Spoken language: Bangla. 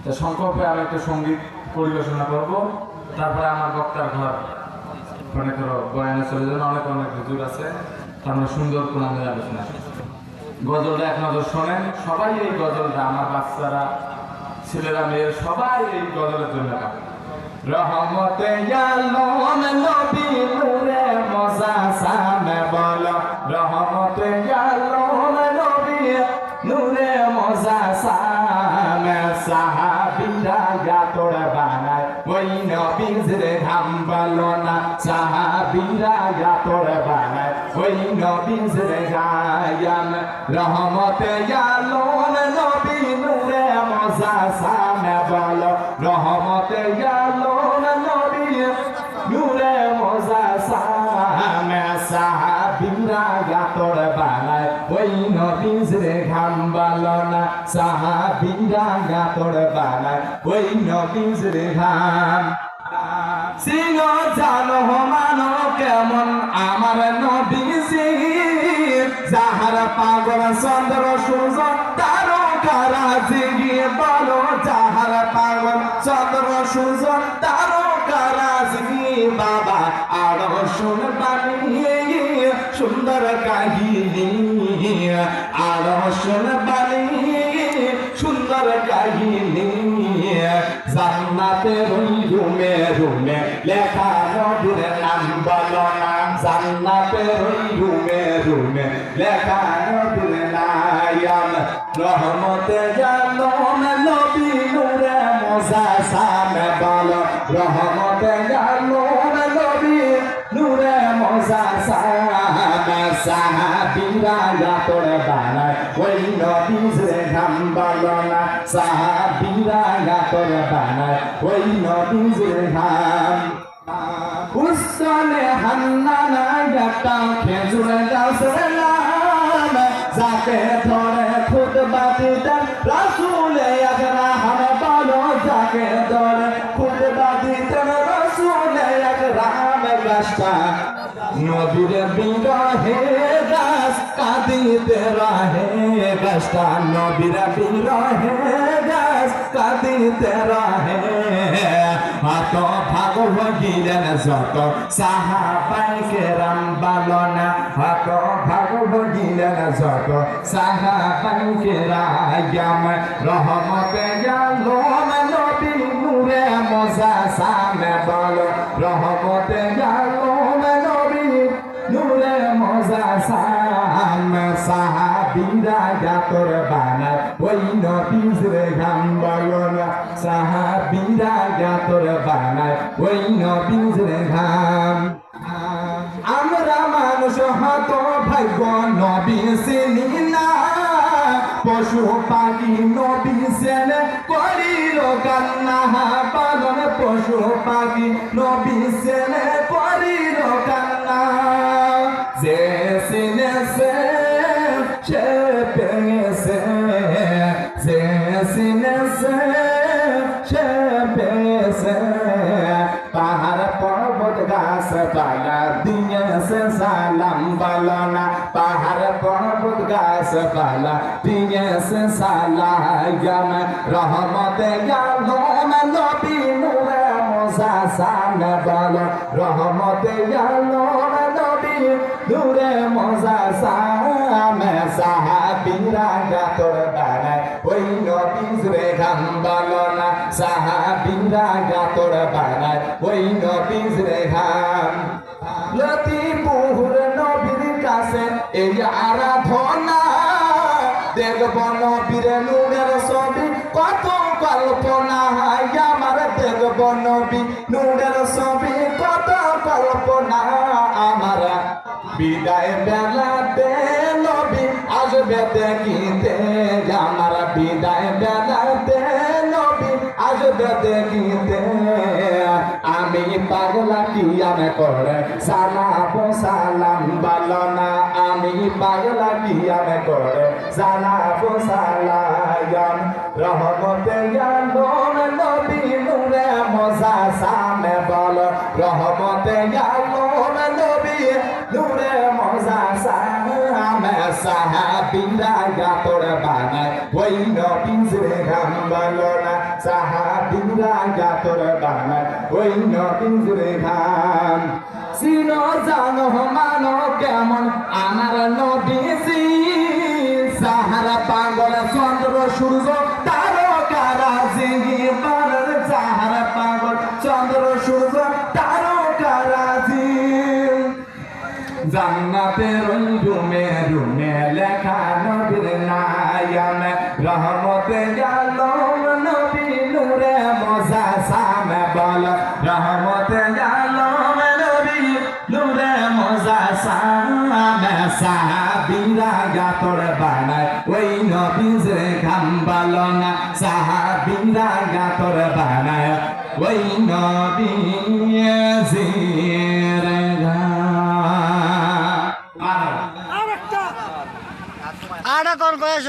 তো সংক্ষেপে আমি একটা সঙ্গীত পরিবেশনা করব, তারপরে আমার বক্তার ঘর মনে করো বয়ানে চলে যাবেন। অনেক অনেক হুজুর আছে, তারপরে সুন্দর কোন আলোচনা। গজলটা এক নজর শোনেন সবাই। এই গজলটা আমার বাচ্চারা, ছেলেরা, মেয়েরা সবাই এই গজলের জন্য পাবে। রহমতে আলম নবী নূরে মুজাসসামে বলো, রহমতে আলম নবী নূরে মুজাসসামে। সাহাবীরা গাতর বানায় ওই নবীর ঘাম বলো না, সাহাবীরা গাতর বানায় ওই নবীর গায়াম। রহমতে আলম নবী নূরে মুজাসসামে বলো, রহমতে আলম নবী নূরে মুজাসসামে। সাহাবীরা গাতর বানায় ওই নবীর ঘাম বলো না, সাহাবীরা গাতর বানায় ওই নবীর ঘাম। সিংহ জানো মানো কেমন আমার নবীজি, যাহার পাগল চন্দ্র সূর্য তারকারাজি। বলো যাহার পাগল চন্দ্র সূর্য তারকারাজি। বাবা আরো শুনবানি সুন্দর কাহিনী, আরো শুনবানি সুন্দর কাহিনী। জান্নাতের ওই রুমে রুমে লেখা নবীর নাম বলো না, জান্নাতের ওই রুমে রুমে লেখা নবীর নাম। রহমতে আলম নবী নূরে মুজাসসামে বলো, রহমতে আলম নবী নূরে মুজাসসামে। সাহাবীরা গাতর বানায় ওই নবীর ঘাম বলো না, সাহাবীরা গাতর বানায় ওই নবীর ঘাম। উস্তনে হান্নানা একটা খেজুর গাছের নাম, যাকে ধরে খুতবা দিতেন রাসূলে আকরাম। বলো যাকে ধরে খুতবা দিতেন রাসূলে আকরাম। গাছটা নবীর বিরহে গাছ কাঁদিতে রহে, গাছটা নবীর বিরহে গাছ কাঁদিতে রহে। হাত ভাগ ভগিলেন যত সাহাবায়ে কেরাম বলো না, হাত ভাগ ভগিলেন যত সাহাবায়ে কেরাম। রহমতে আলম নবী নূরে মুজাসসামে বলো, রহমতে আলম নবী নূরে মুজাসসামে। সাহাবীরা গাতর বানায় ওই নবীর ঘাম বলো না, সাহাবীরা গাতর বানায় ওই নবীর ঘাম। আমরা মানুষ হত ভাগ্য নবী চিনি না, পশু পাখি নবী চেনে করিল কান্না। পালন পশু পাখি নবী চেনে করিল কান্না। যে চিনেছে সে পেয়েছে, যে চিনেছে সে পেয়েছে। পাহাড় পর্বত গাছ পালা দিয়েছে সালাম বলো না, পাহাড় পর্বত গাছ পালা দিয়েছে সালাম। রহমতে আলম নবী নূরে মুজাসসামে বলো, রহমতে আলম নবী নূরে মুজাসসামে। সাহাবীরা গাতর বানায় ওই নবীর ঘাম বলো না, সাহাবীরা গাতর বানায় ওই নবীর ঘাম। লতিফুর নবীর কাছে এই আরাধনা, দেখব নবীর নূরের ছবি কত কল্পনা। আমার দেখব নবী নূরের ছবি কত কল্পনা। আমার বিদায় বেলাতে নবী আসবে দেখিতে, আমার বিদায় বেলাতে নবী আসবে দেখিতে। আমি পাগলা কি আমি করে সালাম সালাম বলো না, আমি পাগলা কি আমি করে সালাম সালাম। রহমতে আলম নবী নূরে মুজাসসামে বলো, রহমতে আলম নবী নূরে মুজাসসামে। সাহাবীরা গাতর বানায় ওই নবী নবীজরে ঘাম বালনা সাহাবীরা গাতর বানায় ওই নবীজরে ঘাম চিনো জানো মানো কেমন আমার নবীজি সাহারা পাগল চন্দ্র সূর্য তারকারাজি বানর সাহারা পাগল চন্দ্র সূর্য তারকারাজি জান্নাতের ওই রুমে রুমে লেখা নবীর নাম রহমতে আলম নবী নূরে মুজাসসাম বল রহমতে আলম নবী নূরে মুজাসসাম সাহাবীরা গাতর বানায় ওই নবীজরে ঘাম বালনা সাহাবীরা গাতর বানায় ওই নবীজরে ঘাম আরেকটা কোন কয়েস